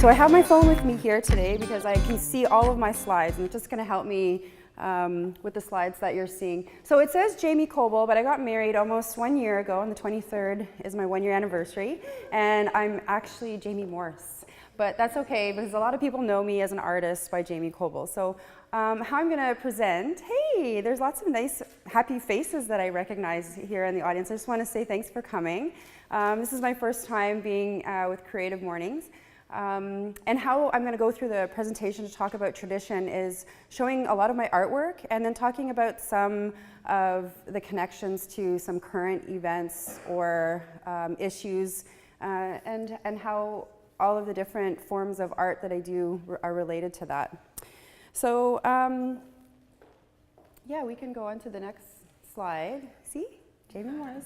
I have my phone with me here today because I can see all of my slides, and it's just going to help me with the slides that you're seeing. So it says Jaime Koebel, but I got married almost 1 year ago, and the 23rd is my 1 year anniversary, and I'm actually Jamie Morse. But that's okay, because a lot of people know me as an artist by Jaime Koebel. So how I'm going to present, hey, there's lots of nice, happy faces that I recognize here in the audience. I just want to say thanks for coming. This is my first time being with Creative Mornings. And how I'm going to go through the presentation to talk about tradition is showing a lot of my artwork and then talking about some of the connections to some current events or issues and how all of the different forms of art that I do are related to that. So yeah, we can go on to the next slide. See? Jamie Morris.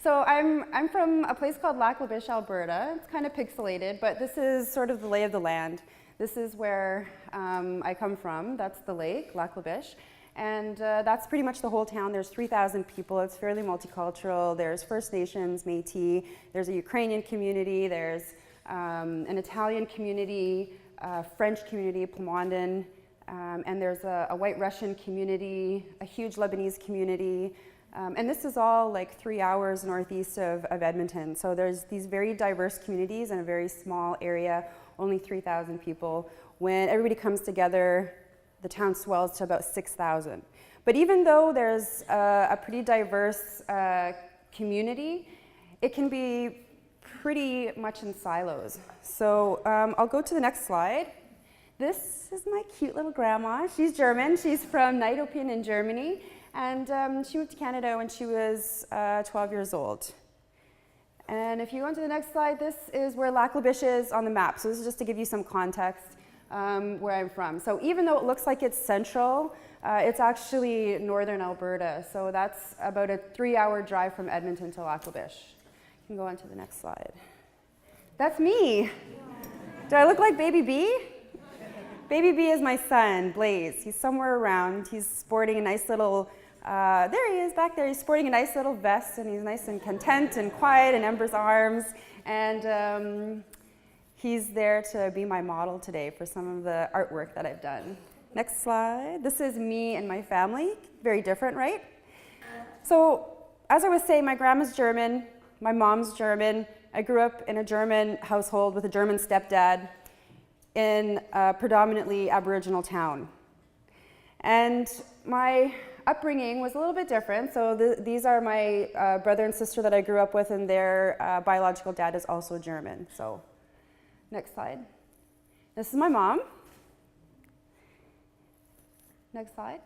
So I'm from a place called Lac La Biche, Alberta. It's kind of pixelated, but this is sort of the lay of the land. This is where I come from. That's the lake, Lac La Biche. And that's pretty much the whole town. There's 3,000 people. It's fairly multicultural. There's First Nations, Matey. There's a Ukrainian community. There's an Italian community, French community, Plamondon. And there's a white Russian community, a huge Lebanese community. And this is all like 3 hours northeast of Edmonton. So there's these very diverse communities in a very small area, only 3,000 people. When everybody comes together, the town swells to about 6,000. But even though there's a pretty diverse community, it can be pretty much in silos. So I'll go to the next slide. This is my cute little grandma. She's German. She's from Nidopin in Germany. And she moved to Canada when she was 12 years old. And if you go on to the next slide, this is where Lac La Biche is on the map. So this is just to give you some context where I'm from. So even though it looks like it's central, it's actually northern Alberta. So that's about a 3-hour drive from Edmonton to Lac La Biche. You can go on to the next slide. That's me. Do I look like Baby B? Baby B is my son, Blaze. He's somewhere around. He's sporting a nice little, there he is back there. He's sporting a nice little vest, and he's nice and content and quiet in Ember's arms. And he's there to be my model today for some of the artwork that I've done. Next slide. This is me and my family. Very different, right? So as I was saying, my grandma's German, my mom's German. I grew up in a German household with a German stepdad in a predominantly Aboriginal town. And my upbringing was a little bit different. So these are my brother and sister that I grew up with, and their biological dad is also German. So next slide. This is my mom. Next slide.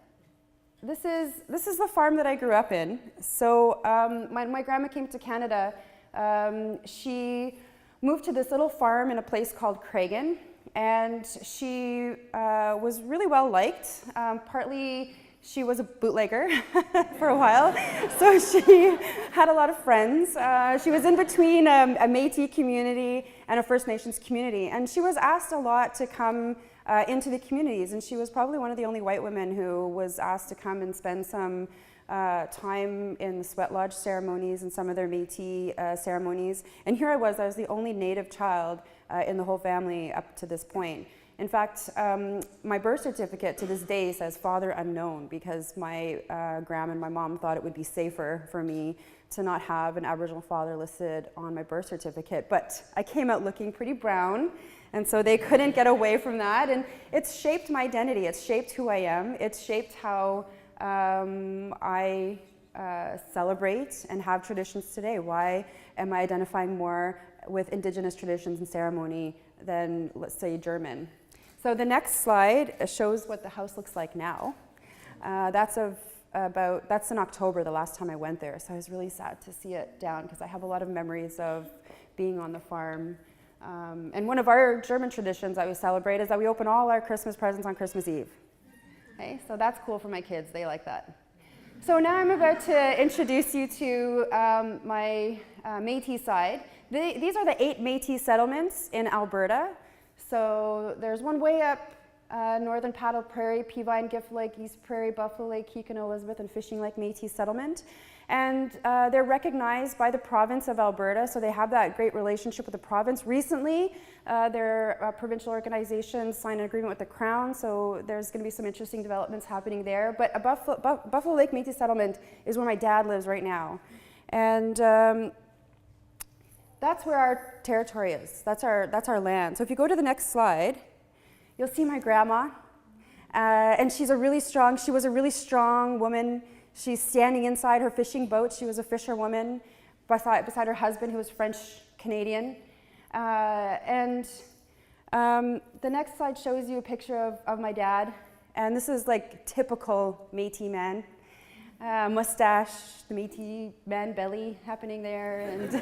This is the farm that I grew up in. So my grandma came to Canada. She moved to this little farm in a place called Cragen. And she was really well liked. Partly she was a bootlegger for a while, so she had a lot of friends. She was in between a Métis community and a First Nations community, and she was asked a lot to come into the communities, and she was probably one of the only white women who was asked to come and spend some time in the sweat lodge ceremonies and some of their Métis ceremonies. And here I was the only Native child in the whole family up to this point. In fact, my birth certificate to this day says father unknown, because my grandma and my mom thought it would be safer for me to not have an Aboriginal father listed on my birth certificate. But I came out looking pretty brown, and so they couldn't get away from that. And it's shaped my identity. It's shaped who I am. It's shaped how I celebrate and have traditions today. Why am I identifying more with Indigenous traditions and ceremony than, let's say, German? So the next slide shows what the house looks like now. That's in October, the last time I went there. So I was really sad to see it down, because I have a lot of memories of being on the farm. And one of our German traditions that we celebrate is that we open all our Christmas presents on Christmas Eve. Okay, so that's cool for my kids. They like that. So now I'm about to introduce you to my Métis side. These are the 8 Métis settlements in Alberta. So there's one way up northern Paddle Prairie, Peavine, Gift Lake, East Prairie, Buffalo Lake, Keegan, Elizabeth, and Fishing Lake Métis settlement. And they're recognized by the province of Alberta, so they have that great relationship with the province. Recently, their provincial organization signed an agreement with the Crown, so there's going to be some interesting developments happening there. But Buffalo Lake Métis Settlement is where my dad lives right now. And that's where our territory is. That's our land. So if you go to the next slide, you'll see my grandma. And she was a really strong woman. She's standing inside her fishing boat. She was a fisherwoman beside her husband, who was French-Canadian. The next slide shows you a picture of my dad. And this is like typical Métis man. Mustache, the Métis man belly happening there. And,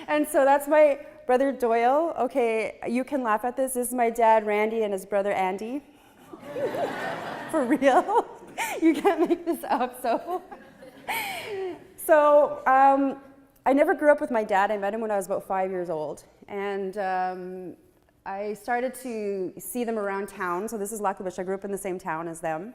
and so that's my brother Doyle. Okay, you can laugh at this. This is my dad Randy and his brother Andy. For real. You can't make this up. So I never grew up with my dad. I met him when I was about 5 years old. And I started to see them around town. So this is Lac La Biche. I grew up in the same town as them.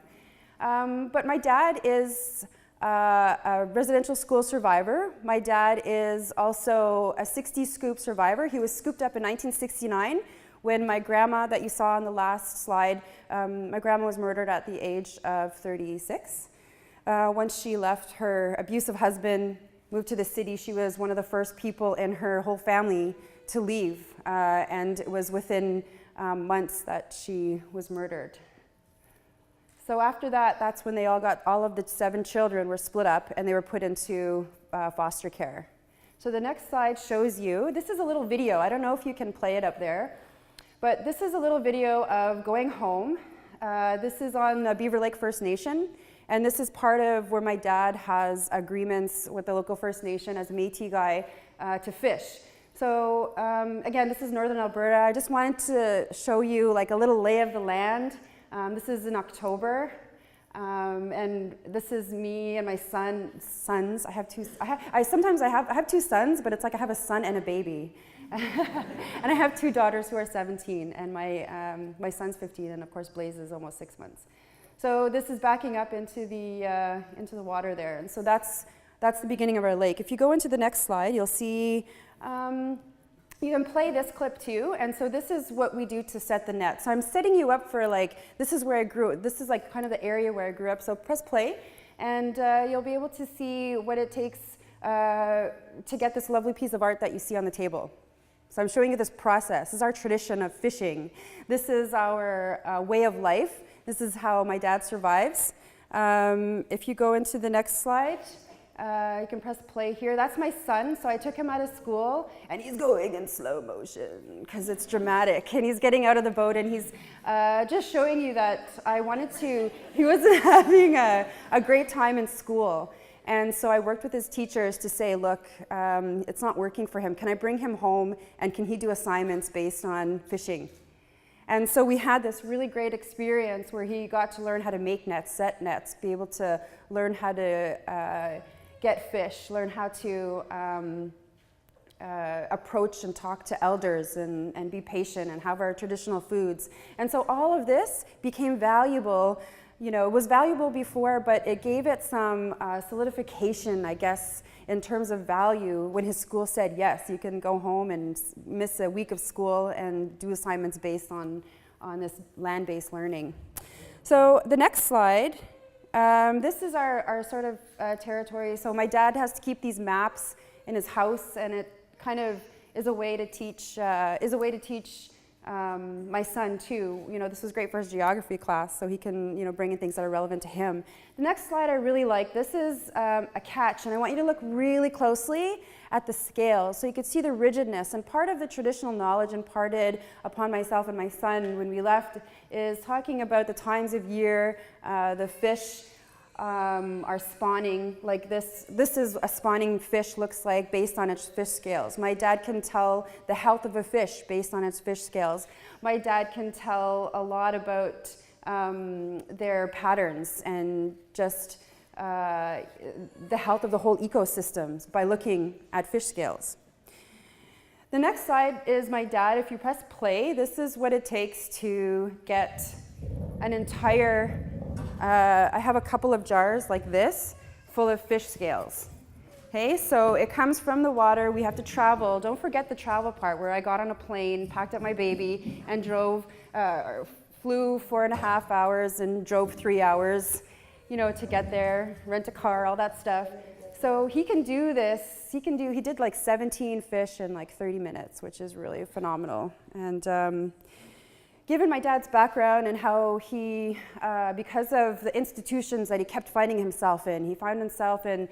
But my dad is a residential school survivor. My dad is also a 60s scoop survivor. He was scooped up in 1969 when my grandma that you saw on the last slide, my grandma was murdered at the age of 36. Once she left her abusive husband, moved to the city, she was one of the first people in her whole family to leave. And it was within months that she was murdered. So after that, that's when all of the 7 children were split up and they were put into foster care. So the next slide shows you, this is a little video. I don't know if you can play it up there, but this is a little video of going home. This is on Beaver Lake First Nation, and this is part of where my dad has agreements with the local First Nation as a Métis guy to fish. So again, this is northern Alberta. I just wanted to show you like a little lay of the land. This is in October, and this is me and my sons. I have two sons, but it's like I have a son and a baby. And I have 2 daughters who are 17, and my son's 15, and of course Blaze is almost 6 months. So this is backing up into the water there, and so that's the beginning of our lake. If you go into the next slide, you'll see. You can play this clip too, and so this is what we do to set the net. So I'm setting you up for this is where I grew. This is like kind of the area where I grew up. So press play, and you'll be able to see what it takes to get this lovely piece of art that you see on the table. So I'm showing you this process. This is our tradition of fishing. This is our way of life. This is how my dad survives. If you go into the next slide, you can press play here. That's my son. So I took him out of school, and he's going in slow motion because it's dramatic. And he's getting out of the boat, and he's just showing you that he wasn't having a great time in school. And so I worked with his teachers to say, look, it's not working for him. Can I bring him home, and can he do assignments based on fishing? And so we had this really great experience where he got to learn how to make nets, set nets, be able to learn how to get fish, learn how to approach and talk to elders and be patient and have our traditional foods. And so all of this became valuable. You know, it was valuable before, but it gave it some solidification, I guess, in terms of value when his school said, yes, you can go home and miss a week of school and do assignments based on this land-based learning. So the next slide, this is our sort of territory. So my dad has to keep these maps in his house, and it kind of is a way to teach my son too. You know, this was great for his geography class, so he can, bring in things that are relevant to him. The next slide I really like. This is a catch, and I want you to look really closely at the scales so you could see the rigidness. And part of the traditional knowledge imparted upon myself and my son when we left is talking about the times of year, the fish are spawning. Like this is a spawning fish looks like based on its fish scales. My dad can tell the health of a fish based on its fish scales. My dad can tell a lot about their patterns and just the health of the whole ecosystems by looking at fish scales. The next slide is my dad. If you press play, this is what it takes to get an entire I have a couple of jars like this full of fish scales. Okay, so it comes from the water. We have to travel. Don't forget the travel part where I got on a plane, packed up my baby, and flew 4.5 hours and drove 3 hours, to get there, rent a car, all that stuff. So he can do this. He did like 17 fish in like 30 minutes, which is really phenomenal. And given my dad's background and how he, because of the institutions that he kept finding himself in, he found himself in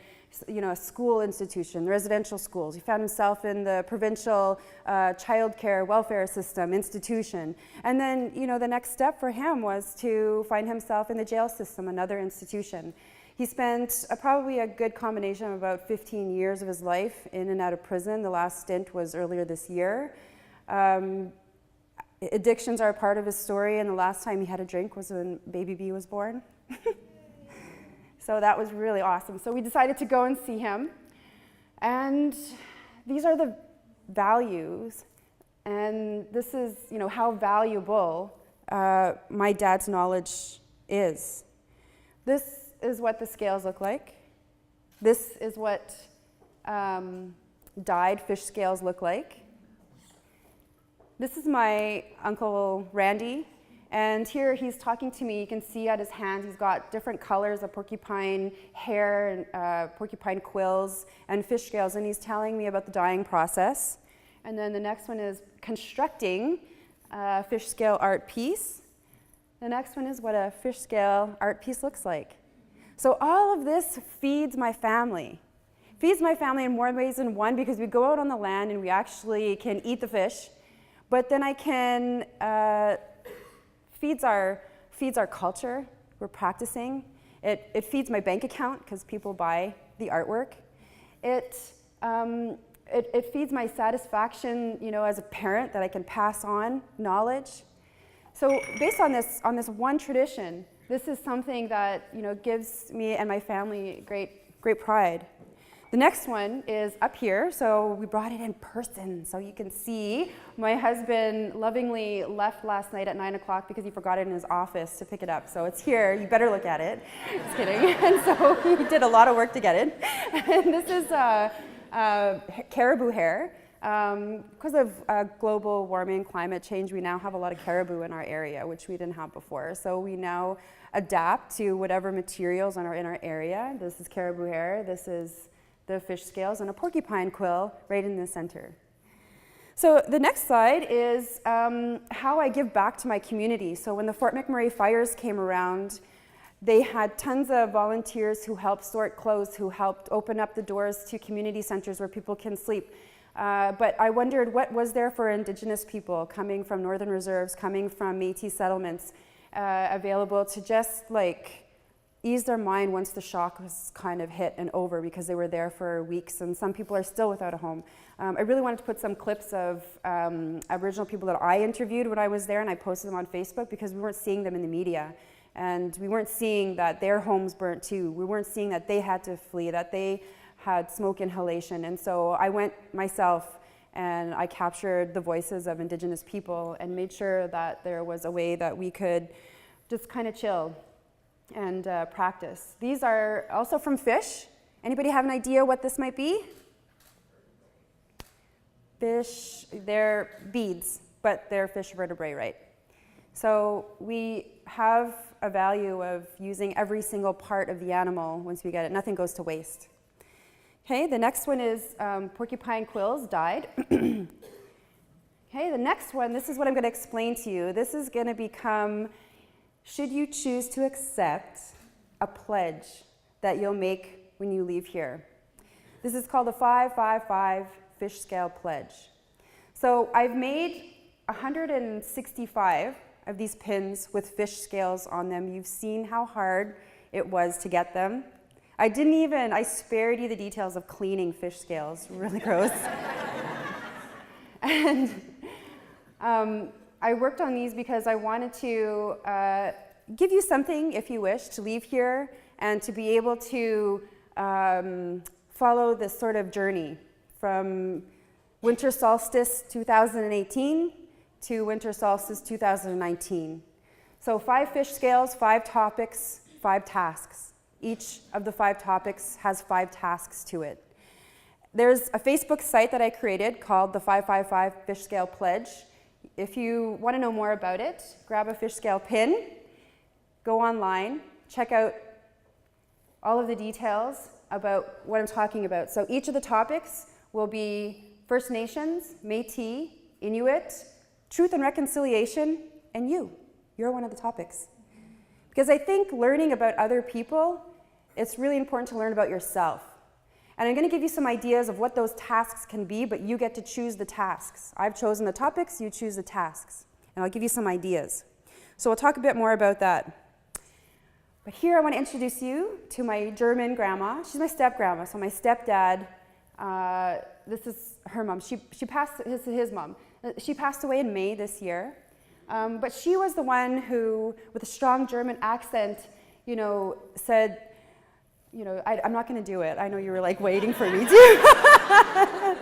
a school institution, residential schools. He found himself in the provincial child care welfare system institution. And then, the next step for him was to find himself in the jail system, another institution. He spent probably a good combination of about 15 years of his life in and out of prison. The last stint was earlier this year. Addictions are a part of his story, and the last time he had a drink was when baby B was born. So that was really awesome. So we decided to go and see him. And these are the values. And this is, how valuable my dad's knowledge is. This is what the scales look like. This is what dyed fish scales look like. This is my Uncle Randy. And here he's talking to me. You can see at his hands, he's got different colors of porcupine hair and porcupine quills and fish scales. And he's telling me about the dyeing process. And then the next one is constructing a fish scale art piece. The next one is what a fish scale art piece looks like. So all of this feeds my family. Feeds my family in more ways than one, because we go out on the land and we actually can eat the fish. But then I can feeds our culture. We're practicing. It feeds my bank account because people buy the artwork. It feeds my satisfaction, as a parent, that I can pass on knowledge. So based on this one tradition, this is something that gives me and my family great pride. The next one is up here, so we brought it in person, so you can see. My husband lovingly left last night at 9 o'clock because he forgot it in his office to pick it up. So it's here, you better look at it. Just kidding. And so he did a lot of work to get it. And this is caribou hair. Because of global warming, climate change, we now have a lot of caribou in our area, which we didn't have before. So we now adapt to whatever materials are in our area. This is caribou hair. This is the fish scales, and a porcupine quill right in the center. So the next slide is how I give back to my community. So when the Fort McMurray fires came around, they had tons of volunteers who helped sort clothes, who helped open up the doors to community centers where people can sleep. But I wondered what was there for Indigenous people coming from Northern Reserves, coming from Matey settlements, available to just ease their mind once the shock was kind of hit and over, because they were there for weeks, and some people are still without a home. I really wanted to put some clips of Aboriginal people that I interviewed when I was there, and I posted them on Facebook because we weren't seeing them in the media. And we weren't seeing that their homes burnt too. We weren't seeing that they had to flee, that they had smoke inhalation. And so I went myself and I captured the voices of Indigenous people and made sure that there was a way that we could just kind of chill and practice. These are also from fish. Anybody have an idea what this might be? Fish, they're beads, but they're fish vertebrae, right? So we have a value of using every single part of the animal once we get it. Nothing goes to waste. Okay, the next one is porcupine quills dyed. Okay, the next one, this is what I'm going to explain to you. This is going to become, should you choose to accept a pledge that you'll make when you leave here. This is called the 555 Fish Scale Pledge. So I've made 165 of these pins with fish scales on them. You've seen how hard it was to get them. I spared you the details of cleaning fish scales, really gross. And I worked on these because I wanted to give you something, if you wish, to leave here and to be able to follow this sort of journey from winter solstice 2018 to winter solstice 2019. So 5 fish scales, 5 topics, 5 tasks. Each of the 5 topics has 5 tasks to it. There's a Facebook site that I created called the 555 Fish Scale Pledge. If you want to know more about it, grab a fish scale pin, go online, check out all of the details about what I'm talking about. So each of the topics will be First Nations, Matey, Inuit, truth and reconciliation, and you. You're one of the topics. Because I think learning about other people, it's really important to learn about yourself. And I'm going to give you some ideas of what those tasks can be, but you get to choose the tasks. I've chosen the topics, you choose the tasks. And I'll give you some ideas. So we'll talk a bit more about that. But here I want to introduce you to my German grandma. She's my step-grandma, so my stepdad, this is her mom. She passed, his mom. She passed away in May this year. But she was the one who, with a strong German accent, said, I'm not going to do it. I know you were like waiting for me to.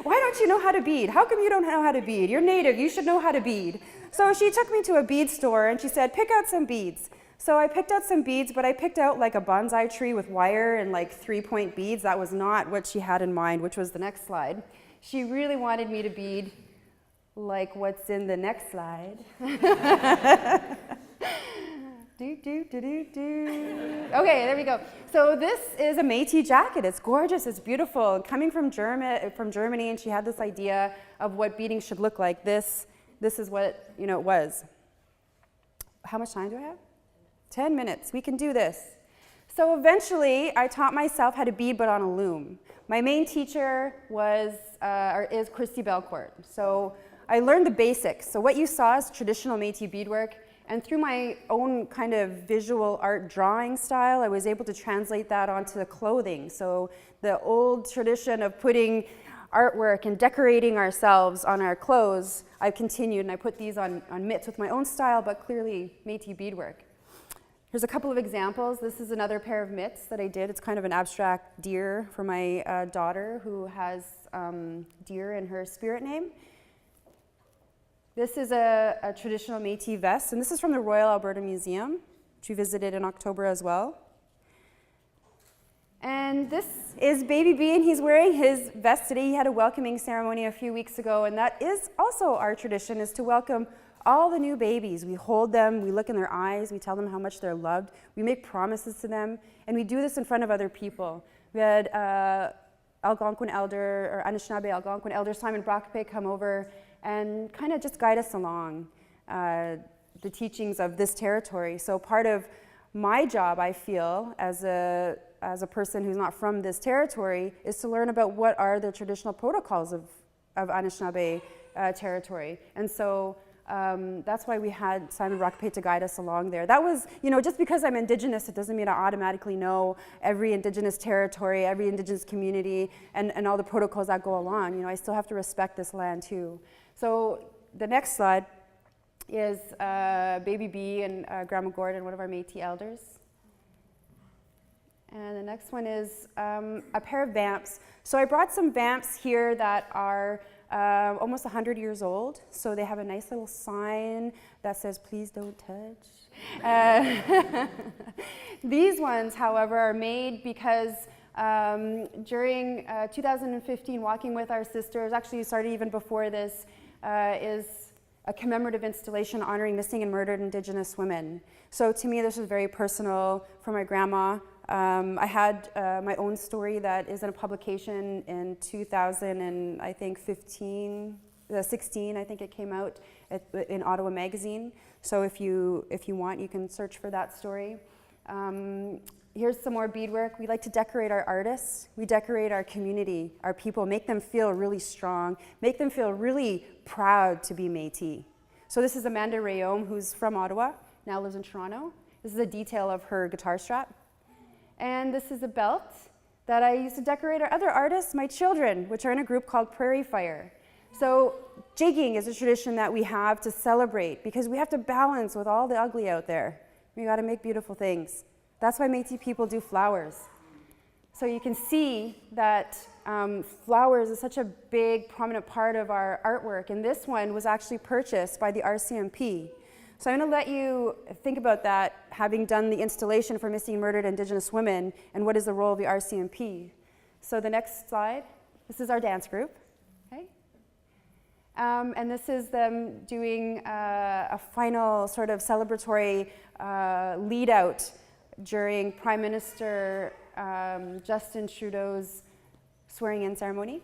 Why don't you know how to bead? How come you don't know how to bead? You're native. You should know how to bead. So she took me to a bead store and she said, pick out some beads. So I picked out some beads, but I picked out like a bonsai tree with wire and like 3-point beads. That was not what she had in mind, which was the next slide. She really wanted me to bead like what's in the next slide. Okay, there we go. So this is a Matey jacket. It's gorgeous, it's beautiful. Coming from Germany, and she had this idea of what beading should look like. This is what it was. How much time do I have? 10 minutes. We can do this. So eventually, I taught myself how to bead, but on a loom. My main teacher is Christy Belcourt. So I learned the basics. So what you saw is traditional Métis beadwork, and through my own kind of visual art drawing style, I was able to translate that onto the clothing. So the old tradition of putting artwork and decorating ourselves on our clothes, I've continued, and I put these on mitts with my own style, but clearly Métis beadwork. Here's a couple of examples. This is another pair of mitts that I did. It's kind of an abstract deer for my daughter who has deer in her spirit name. This is a traditional Métis vest, and this is from the Royal Alberta Museum, which we visited in October as well. And this is Baby B, and he's wearing his vest today. He had a welcoming ceremony a few weeks ago, and that is also our tradition, is to welcome all the new babies. We hold them, we look in their eyes, we tell them how much they're loved, we make promises to them, and we do this in front of other people. We had Algonquin elder, or Anishinaabe Algonquin elder Simon Brockpe come over and kind of just guide us along the teachings of this territory. So part of my job, I feel, as a person who's not from this territory, is to learn about what are the traditional protocols of Anishinaabe territory. And so that's why we had Simon Brockpe to guide us along there. That was, just because I'm Indigenous, it doesn't mean I automatically know every Indigenous territory, every Indigenous community, and all the protocols that go along. I still have to respect this land too. So the next slide is Baby B and Grandma Gordon, one of our Métis elders. And the next one is a pair of vamps. So I brought some vamps here that are almost 100 years old. So they have a nice little sign that says, please don't touch. These ones, however, are made because during 2015, Walking with Our Sisters, actually started even before this, is a commemorative installation honoring missing and murdered Indigenous women. So to me, this was very personal for my grandma. I had my own story that is in a publication in 2016, I think it came out in Ottawa Magazine. So if you want, you can search for that story. Here's some more beadwork. We like to decorate our artists. We decorate our community, our people, make them feel really strong, make them feel really proud to be Métis. So this is Amanda Rayome, who's from Ottawa, now lives in Toronto. This is a detail of her guitar strap. And this is a belt that I used to decorate our other artists, my children, which are in a group called Prairie Fire. So jigging is a tradition that we have to celebrate because we have to balance with all the ugly out there. We got to make beautiful things. That's why Métis people do flowers. So you can see that flowers is such a big, prominent part of our artwork. And this one was actually purchased by the RCMP. So I'm going to let you think about that, having done the installation for missing and murdered Indigenous women, and what is the role of the RCMP. So the next slide, this is our dance group. Okay? And this is them doing a final sort of celebratory lead out during Prime Minister Justin Trudeau's swearing-in ceremony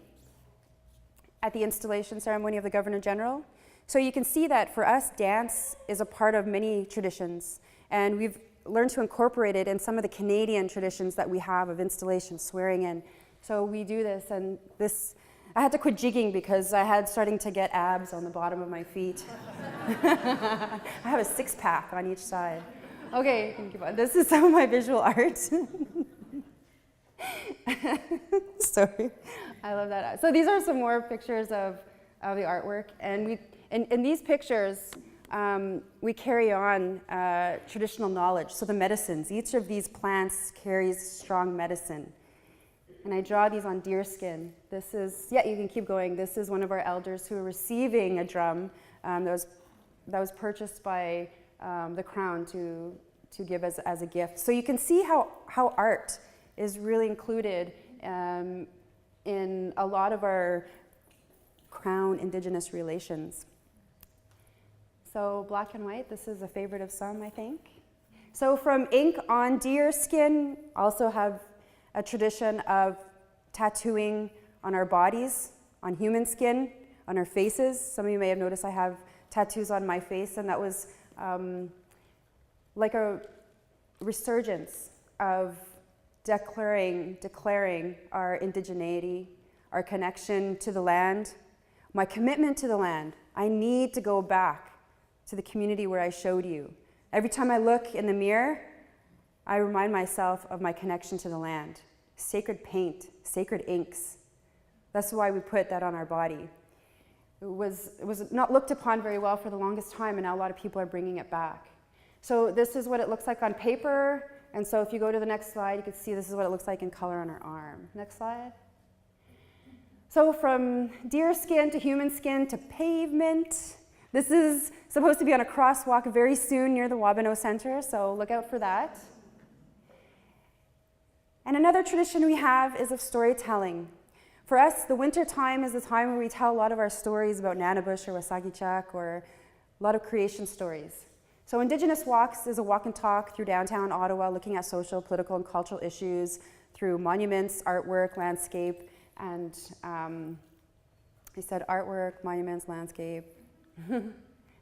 at the installation ceremony of the Governor General. So you can see that for us, dance is a part of many traditions, and we've learned to incorporate it in some of the Canadian traditions that we have of installation, swearing in. So we do this, and this, I had to quit jigging because I had starting to get abs on the bottom of my feet. I have a six-pack on each side. Okay, you can keep on. This is some of my visual art. Sorry, I love that. So these are some more pictures of the artwork, and in these pictures, we carry on traditional knowledge. So the medicines, each of these plants carries strong medicine. And I draw these on deer skin. This is, yeah, you can keep going. This is one of our elders who are receiving a drum that was purchased by the Crown to give as a gift. So you can see how art is really included in a lot of our Crown Indigenous relations. So black and white, this is a favorite of some, I think. So from ink on deer skin, also have a tradition of tattooing on our bodies, on human skin, on our faces. Some of you may have noticed I have tattoos on my face, and that was like a resurgence of declaring our indigeneity, our connection to the land, my commitment to the land. I need to go back to the community where I showed you. Every time I look in the mirror, I remind myself of my connection to the land. Sacred paint, sacred inks. That's why we put that on our body. It was not looked upon very well for the longest time, and now a lot of people are bringing it back. So this is what it looks like on paper, and so if you go to the next slide, you can see this is what it looks like in color on our arm. Next slide. So from deer skin to human skin to pavement. This is supposed to be on a crosswalk very soon near the Wabano Center, so look out for that. And another tradition we have is of storytelling. For us, the winter time is the time where we tell a lot of our stories about Nanabush or Wasagichak, or a lot of creation stories. So Indigenous Walks is a walk and talk through downtown Ottawa, looking at social, political, and cultural issues through monuments, artwork, landscape, and I said artwork, monuments, landscape,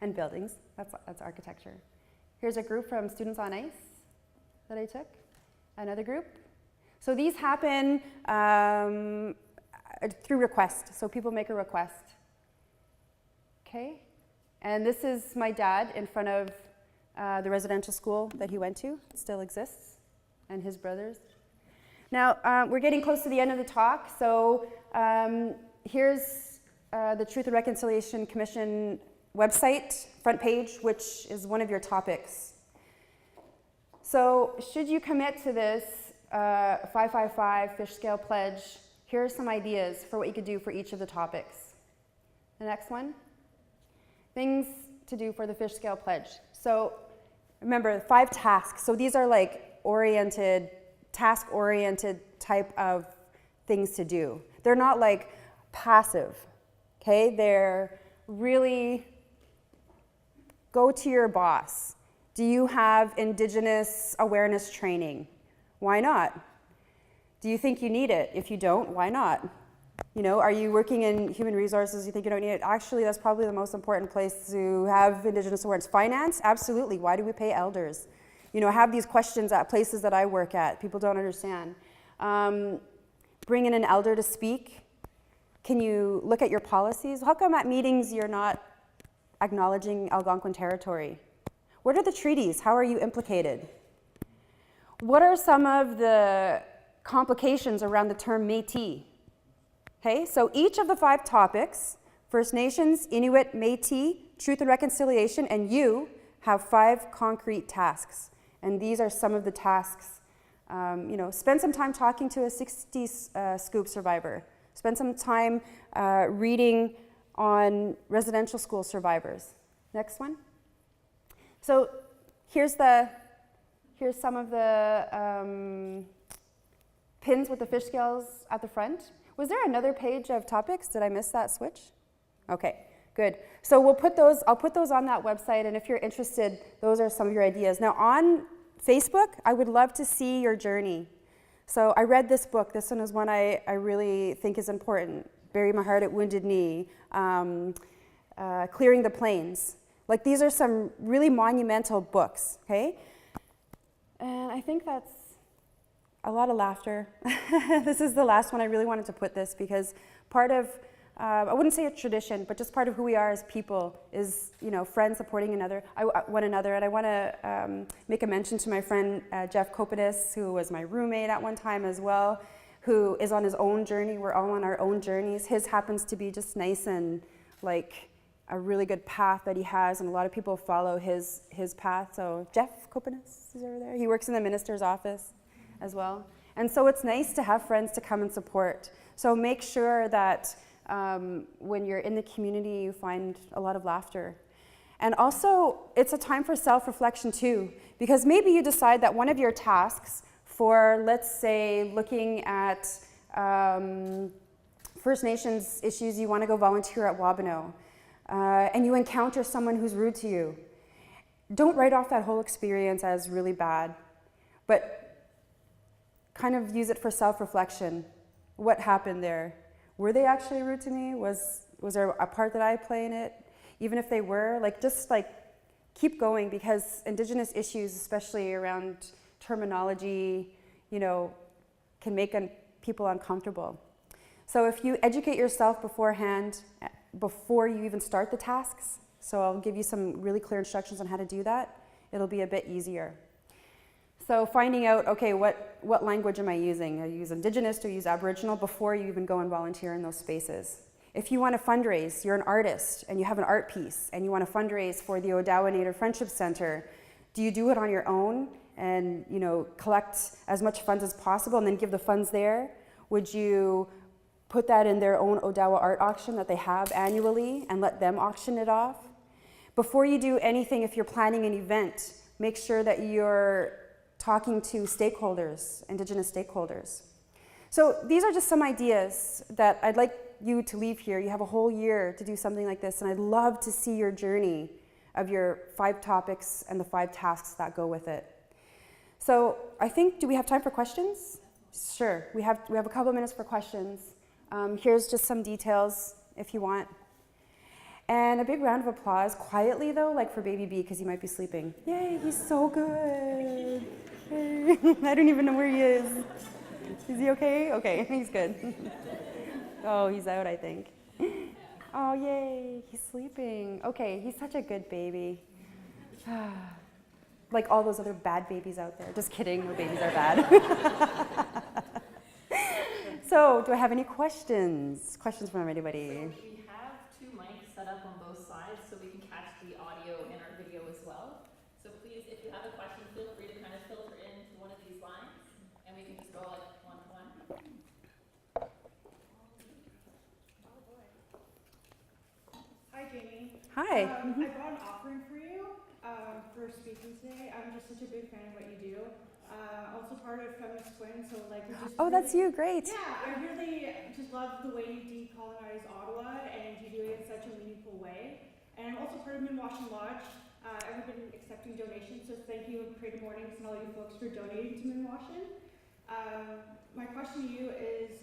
and buildings. That's architecture. Here's a group from Students on Ice that I took, another group. So these happen through request. So people make a request. Okay? And this is my dad in front of the residential school that he went to. It still exists, and his brothers. Now, we're getting close to the end of the talk, so here's the Truth and Reconciliation Commission website, front page, which is one of your topics. So should you commit to this 555 fish scale pledge, here are some ideas for what you could do for each of the topics. The next one, things to do for the fish scale pledge. So remember, 5 tasks. So these are like task-oriented type of things to do. They're not like passive, okay? They're really, go to your boss. Do you have Indigenous awareness training? Why not? Do you think you need it? If you don't, why not? You know, are you working in human resources? You think you don't need it? Actually, that's probably the most important place to have Indigenous awareness. Finance? Absolutely. Why do we pay elders? You know, I have these questions at places that I work at. People don't understand. Bring in an elder to speak. Can you look at your policies? How come at meetings you're not acknowledging Algonquin territory? What are the treaties? How are you implicated? What are some of the complications around the term Métis? Okay, so each of the 5 topics, First Nations, Inuit, Métis, Truth and Reconciliation, and you have 5 concrete tasks. And these are some of the tasks. You know, spend some time talking to a 60s scoop survivor. Spend some time reading on residential school survivors. Next one. So here's some of the pins with the fish scales at the front. Was there another page of topics? Did I miss that switch? Okay, good. So I'll put those on that website, and if you're interested, those are some of your ideas. Now on Facebook, I would love to see your journey. So I read this book. This one is one I really think is important. Bury My Heart at Wounded Knee, Clearing the Plains. Like, these are some really monumental books, okay? And I think that's a lot of laughter. This is the last one I really wanted to put this because part of, I wouldn't say a tradition, but just part of who we are as people is, friends supporting one another. And I want to make a mention to my friend Jaime Koebel, who was my roommate at one time as well, who is on his own journey. We're all on our own journeys. His happens to be just nice and like a really good path that he has, and a lot of people follow his path. So Jaime Koebel is over there. He works in the minister's office as well. And so it's nice to have friends to come and support. So make sure that when you're in the community, you find a lot of laughter. And also, it's a time for self-reflection too, because maybe you decide that one of your tasks for, let's say, looking at First Nations issues, you want to go volunteer at Wabano, and you encounter someone who's rude to you. Don't write off that whole experience as really bad, but kind of use it for self-reflection. What happened there? Were they actually rude to me? Was there a part that I play in it? Even if they were, just keep going, because Indigenous issues, especially around terminology, can make people uncomfortable. So if you educate yourself beforehand, before you even start the tasks, so I'll give you some really clear instructions on how to do that, it'll be a bit easier. So finding out, okay, what language am I using? I use Indigenous or use Aboriginal before you even go and volunteer in those spaces. If you want to fundraise, you're an artist and you have an art piece and you want to fundraise for the Odawa Native Friendship Center, do you do it on your own and collect as much funds as possible and then give the funds there? Would you put that in their own Odawa art auction that they have annually and let them auction it off? Before you do anything, if you're planning an event, make sure that you're talking to stakeholders, Indigenous stakeholders. So these are just some ideas that I'd like you to leave here. You have a whole year to do something like this, and I'd love to see your journey of your 5 topics and the 5 tasks that go with it. So I think, do we have time for questions? Sure, we have a couple of minutes for questions. Here's just some details if you want. And a big round of applause, quietly though, like for Baby B, because he might be sleeping. Yay, he's so good. I don't even know where he is. Is he okay? Okay, he's good. Oh, he's out, I think. Oh, yay, he's sleeping. Okay, he's such a good baby. Like all those other bad babies out there. Just kidding, no babies are bad. So, do I have any questions? Questions from anybody? So we have 2 mics set up on both sides so we can catch the audio in our video as well. So please, if you have a question, feel free to kind of filter into one of these lines, and we can just go like one-to-one. Hi, Jamie. Hi. I brought an offering for you for speaking today. I'm just such a big fan of what you do. Also part of Feminist Twin, so we just Oh, that's you, great. Yeah, I really just love the way you decolonize Ottawa, and you do it in such a meaningful way. And I'm also part of Minwashin Lodge. I've been accepting donations, so thank you, CreativeMornings, and all you folks for donating to Minwashin. My question to you is,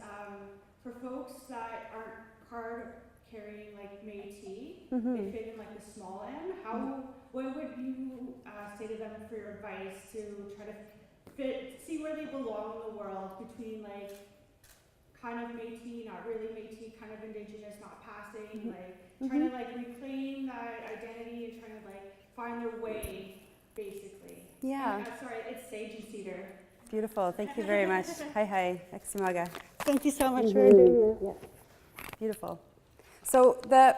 for folks that aren't card-carrying like Matey, they fit in like the small M, what would you say to them for your advice to try to see where they belong in the world between like kind of Métis, not really Métis, kind of Indigenous, not passing, trying to reclaim that identity and trying to find their way, basically. Yeah. And, sorry, it's Sage and Cedar. Beautiful. Thank you very much. Hi, Eximaga. Thank you so much for doing this. Beautiful. So the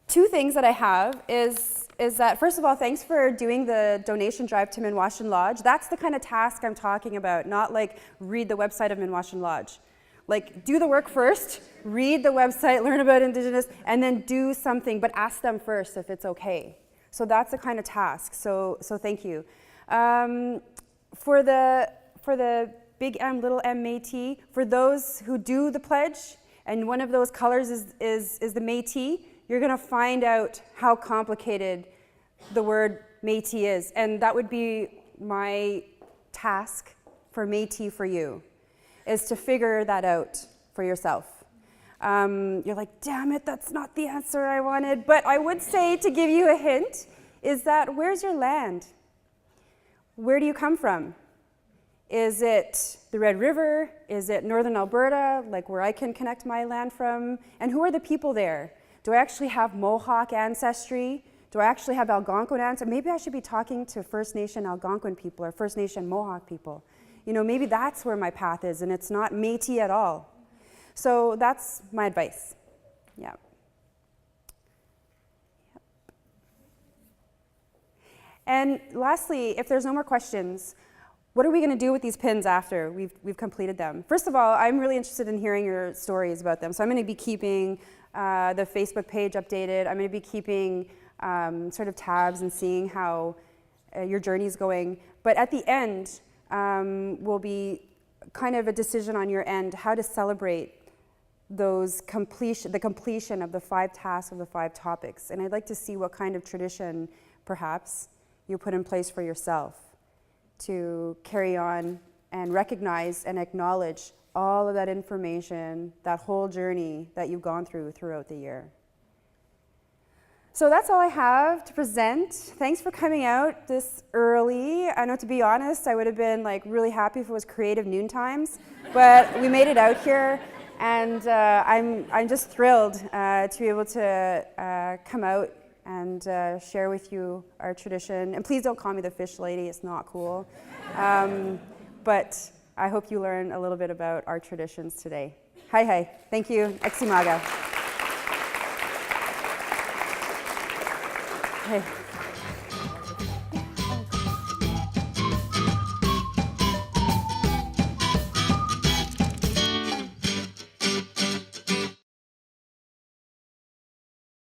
2 things that I have is that, first of all, thanks for doing the donation drive to Minwashin Lodge. That's the kind of task I'm talking about, not read the website of Minwashin Lodge. Do the work first, read the website, learn about Indigenous, and then do something, but ask them first if it's okay. So that's a kind of task. So thank you. For the big M, little m, Matey, for those who do the pledge, and one of those colors is the Matey, you're going to find out how complicated the word Matey is. And that would be my task for Matey for you, is to figure that out for yourself. You're like, damn it, that's not the answer I wanted. But I would say, to give you a hint, is that where's your land? Where do you come from? Is it the Red River? Is it northern Alberta, like where I can connect my land from? And who are the people there? Do I actually have Mohawk ancestry? Do I actually have Algonquin ancestry? Maybe I should be talking to First Nation Algonquin people or First Nation Mohawk people. You know, maybe that's where my path is, and it's not Métis at all. So that's my advice. Yeah. Yep. And lastly, if there's no more questions, what are we going to do with these pins after we've completed them? First of all, I'm really interested in hearing your stories about them. So I'm going to be keeping the Facebook page updated. I'm going to be keeping sort of tabs and seeing how your journey's going. But at the end will be kind of a decision on your end how to celebrate the completion of the 5 tasks of the 5 topics. And I'd like to see what kind of tradition, perhaps, you put in place for yourself to carry on and recognize and acknowledge all of that information, that whole journey that you've gone throughout the year. So that's all I have to present. Thanks for coming out this early. I know, to be honest, I would have been like really happy if it was creative noon times, but we made it out here, and I'm just thrilled to be able to come out and share with you our tradition. And please don't call me the fish lady, it's not cool. But I hope you learn a little bit about our traditions today. Hi, thank you, Eximaga. Hey.